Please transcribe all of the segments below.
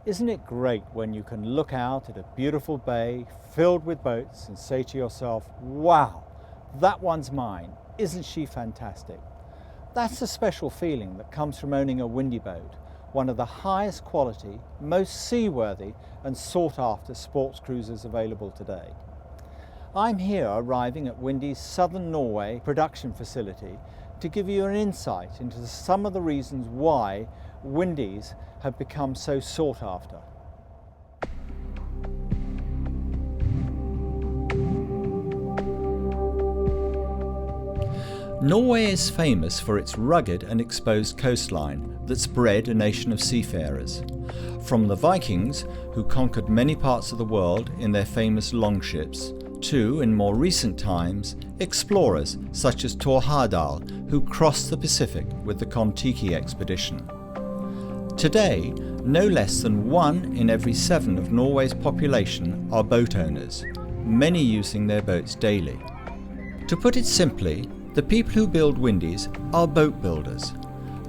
Isn't it great when you can look out at a beautiful bay filled with boats and say to yourself, wow, that one's mine, isn't she fantastic? That's a special feeling that comes from owning a windy boat, one of the highest quality, most seaworthy and sought after sports cruisers available today. I'm here arriving at Windy's southern Norway production facility to give you an insight into some of the reasons why Windies have become so sought after. Norway is famous for its rugged and exposed coastline that's bred a nation of seafarers. From the Vikings, who conquered many parts of the world in their famous longships, to, in more recent times, explorers such as Thor Heyerdahl, who crossed the Pacific with the Kon-Tiki expedition. Today, no less than 1 in every 7 of Norway's population are boat owners, many using their boats daily. To put it simply, the people who build Windies are boat builders,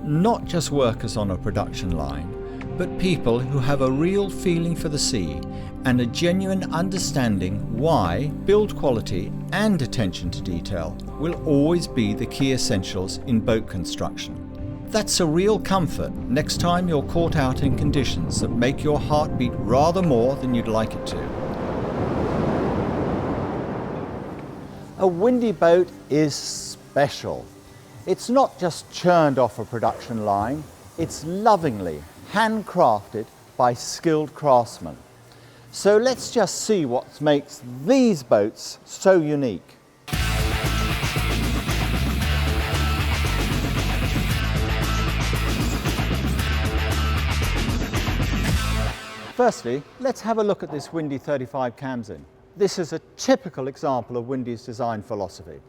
not just workers on a production line, but people who have a real feeling for the sea and a genuine understanding why build quality and attention to detail will always be the key essentials in boat construction. That's a real comfort next time you're caught out in conditions that make your heart beat rather more than you'd like it to. A windy boat is special. It's not just churned off a production line, it's lovingly handcrafted by skilled craftsmen. So let's just see what makes these boats so unique. Firstly, let's have a look at this Windy 35 Camsin. This is a typical example of Windy's design philosophy.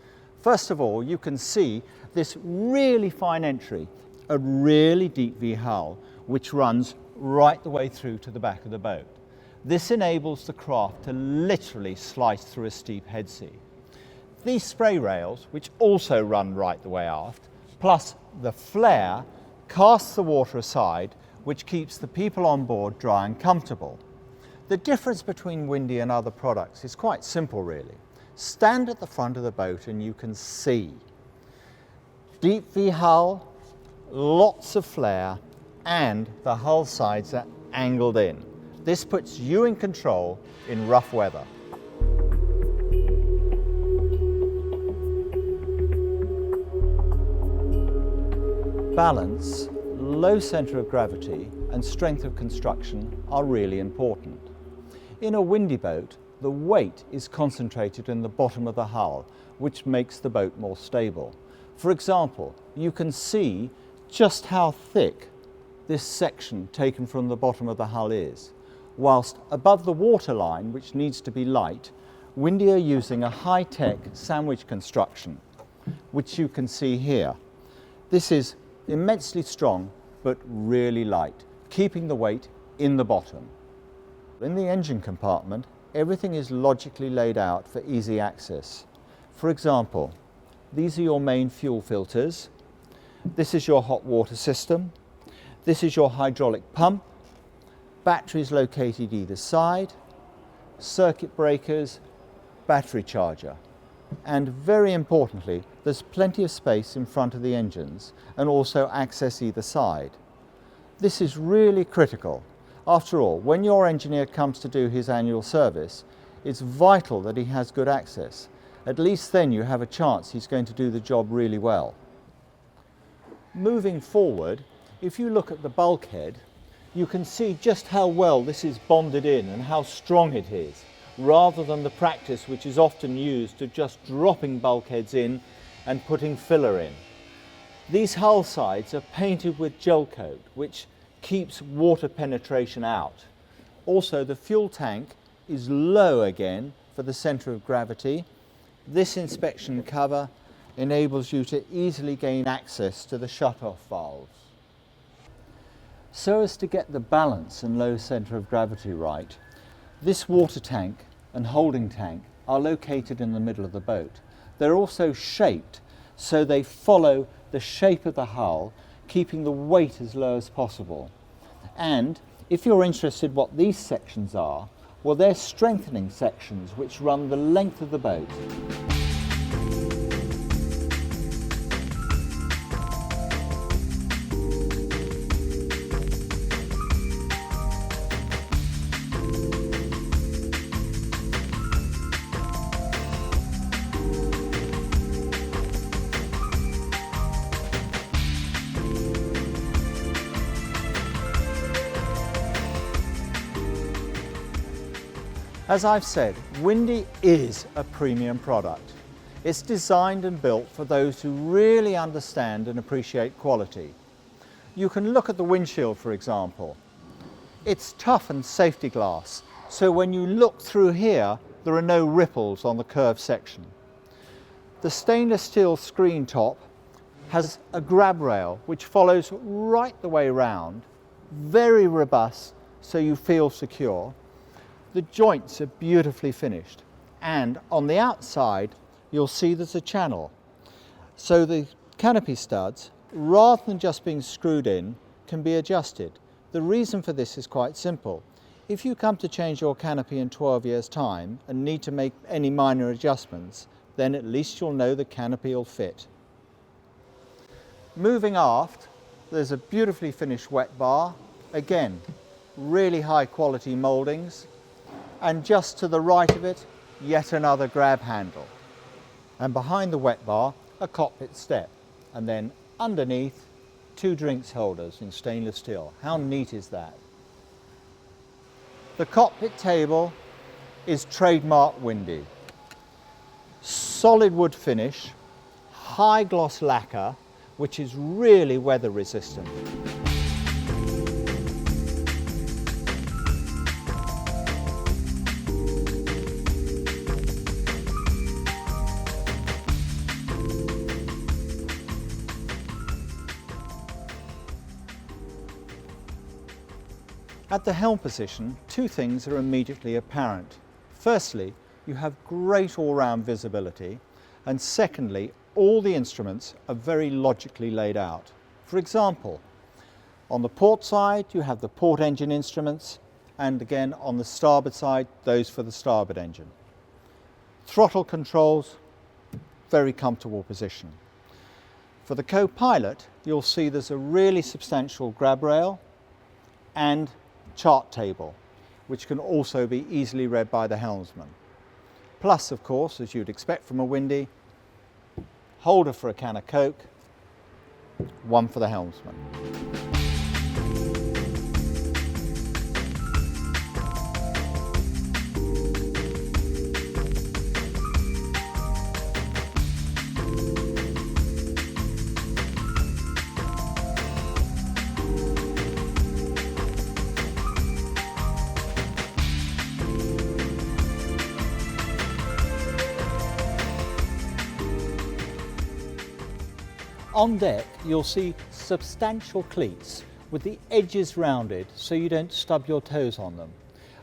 First of all, you can see this really fine entry, a really deep V hull, which runs right the way through to the back of the boat. This enables the craft to literally slice through a steep head sea. These spray rails, which also run right the way aft, plus the flare, casts the water aside, which keeps the people on board dry and comfortable. The difference between Windy and other products is quite simple really. Stand at the front of the boat and you can see. Deep V hull, lots of flare, and the hull sides are angled in. This puts you in control in rough weather. Balance, low centre of gravity and strength of construction are really important. In a windy boat, the weight is concentrated in the bottom of the hull, which makes the boat more stable. For example, you can see just how thick this section taken from the bottom of the hull is. Whilst above the waterline, which needs to be light, Windy are using a high-tech sandwich construction, which you can see here. This is immensely strong, but really light, keeping the weight in the bottom. In the engine compartment, everything is logically laid out for easy access. For example, these are your main fuel filters. This is your hot water system. This is your hydraulic pump. Batteries located either side. Circuit breakers, battery charger. And very importantly, there's plenty of space in front of the engines and also access either side. This is really critical. After all, when your engineer comes to do his annual service, it's vital that he has good access. At least then you have a chance he's going to do the job really well. Moving forward, if you look at the bulkhead, you can see just how well this is bonded in and how strong it is, rather than the practice which is often used of just dropping bulkheads in and putting filler in. These hull sides are painted with gel coat, which keeps water penetration out. Also, the fuel tank is low again for the centre of gravity. This inspection cover enables you to easily gain access to the shut-off valves. So as to get the balance and low centre of gravity right, this water tank and holding tank are located in the middle of the boat. They're also shaped so they follow the shape of the hull, keeping the weight as low as possible. And If you're interested what these sections are, well, they're strengthening sections which run the length of the boat. As I've said, Windy is a premium product. It's designed and built for those who really understand and appreciate quality. You can look at the windshield, for example. It's toughened safety glass, so when you look through here, there are no ripples on the curved section. The stainless steel screen top has a grab rail which follows right the way round, very robust, so you feel secure. The joints are beautifully finished, and on the outside you'll see there's a channel. So the canopy studs, rather than just being screwed in, can be adjusted. The reason for this is quite simple. If you come to change your canopy in 12 years' time and need to make any minor adjustments, then at least you'll know the canopy will fit. Moving aft, there's a beautifully finished wet bar. Again, really high quality mouldings. And just to the right of it, yet another grab handle. And behind the wet bar, a cockpit step. And then underneath, 2 drinks holders in stainless steel. How neat is that? The cockpit table is trademark Windy. Solid wood finish, high gloss lacquer, which is really weather resistant. At the helm position, 2 things are immediately apparent. Firstly, you have great all-round visibility, and secondly, all the instruments are very logically laid out. For example, on the port side you have the port engine instruments, and again on the starboard side, those for the starboard engine. Throttle controls, very comfortable position. For the co-pilot, you'll see there's a really substantial grab rail and chart table, which can also be easily read by the helmsman. Plus, of course, as you'd expect from a Windy, holder for a can of Coke, one for the helmsman. On deck, you'll see substantial cleats with the edges rounded so you don't stub your toes on them.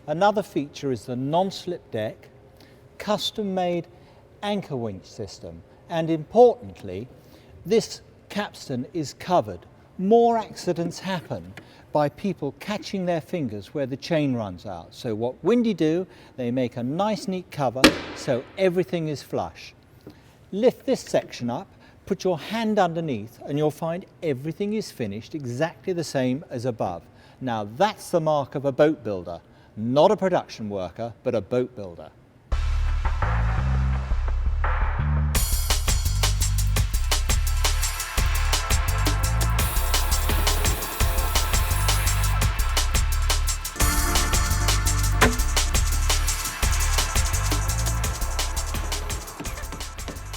Another feature is the non-slip deck, custom-made anchor winch system, and importantly, this capstan is covered. More accidents happen by people catching their fingers where the chain runs out. So what Windy do, they make a nice neat cover so everything is flush. Lift this section up, put your hand underneath, and you'll find everything is finished exactly the same as above. Now that's the mark of a boat builder, not a production worker, but a boat builder.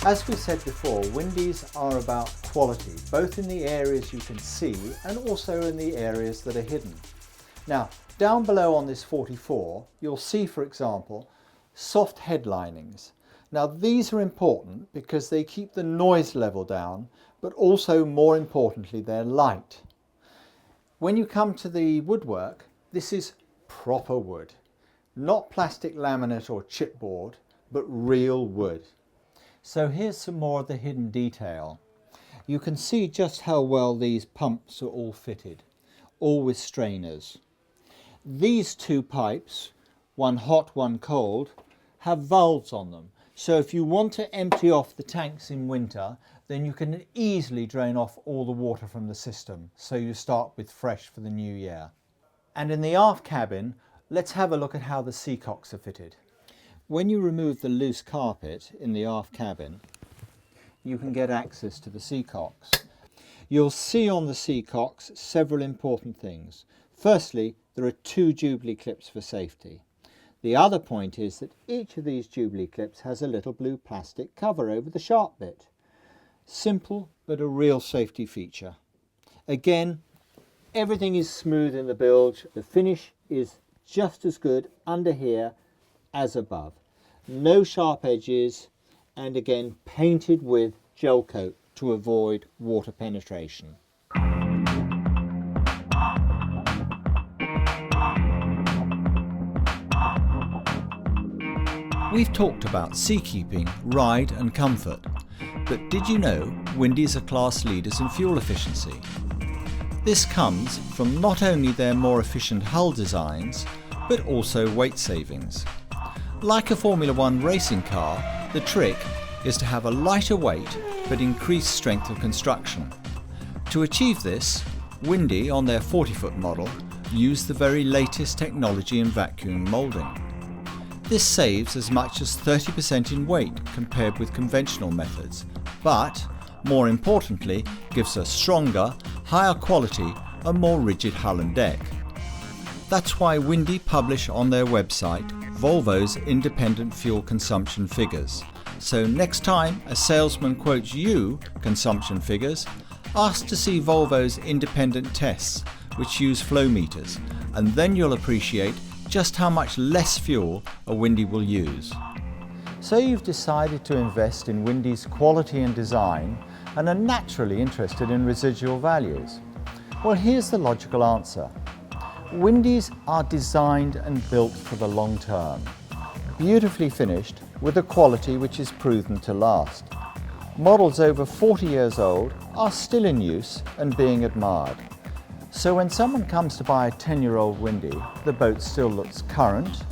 As we said before, Windies are about quality, both in the areas you can see and also in the areas that are hidden. Now, down below on this 44, you'll see, for example, soft headlinings. Now, these are important because they keep the noise level down, but also, more importantly, they're light. When you come to the woodwork, this is proper wood. Not plastic laminate or chipboard, but real wood. So here's some more of the hidden detail. You can see just how well these pumps are all fitted, all with strainers. These two pipes, one hot, one cold, have valves on them. So if you want to empty off the tanks in winter, then you can easily drain off all the water from the system. So you start with fresh for the new year. And in the aft cabin, let's have a look at how the seacocks are fitted. When you remove the loose carpet in the aft cabin, you can get access to the seacocks. You'll see on the seacocks several important things. Firstly, there are 2 Jubilee clips for safety. The other point is that each of these Jubilee clips has a little blue plastic cover over the sharp bit. Simple, but a real safety feature. Again, everything is smooth in the bilge. The finish is just as good under here as above. No sharp edges, and again painted with gel coat to avoid water penetration. We've talked about seakeeping, ride and comfort, but did you know Windies are class leaders in fuel efficiency? This comes from not only their more efficient hull designs, but also weight savings. Like a Formula One racing car, the trick is to have a lighter weight but increased strength of construction. To achieve this, Windy on their 40-foot model used the very latest technology in vacuum moulding. This saves as much as 30% in weight compared with conventional methods, but more importantly gives a stronger, higher quality and more rigid hull and deck. That's why Windy publish on their website Volvo's independent fuel consumption figures. So next time a salesman quotes you consumption figures, ask to see Volvo's independent tests which use flow meters, and then you'll appreciate just how much less fuel a Windy will use. So you've decided to invest in Windy's quality and design and are naturally interested in residual values. Well, here's the logical answer. Windies are designed and built for the long term, beautifully finished with a quality which is proven to last. Models over 40 years old are still in use and being admired. So when someone comes to buy a 10-year-old Windy, the boat still looks current,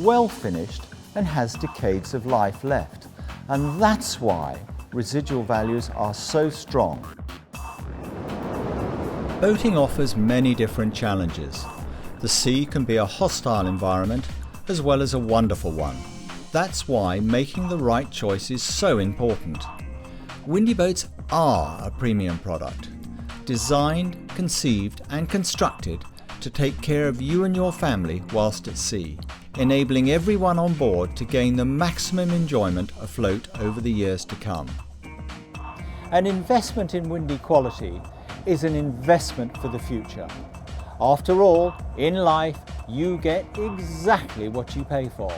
well finished and has decades of life left. And that's why residual values are so strong. Boating offers many different challenges. The sea can be a hostile environment as well as a wonderful one. That's why making the right choice is so important. Windy boats are a premium product, designed, conceived and constructed to take care of you and your family whilst at sea, enabling everyone on board to gain the maximum enjoyment afloat over the years to come. An investment in Windy quality is an investment for the future. After all, in life, you get exactly what you pay for.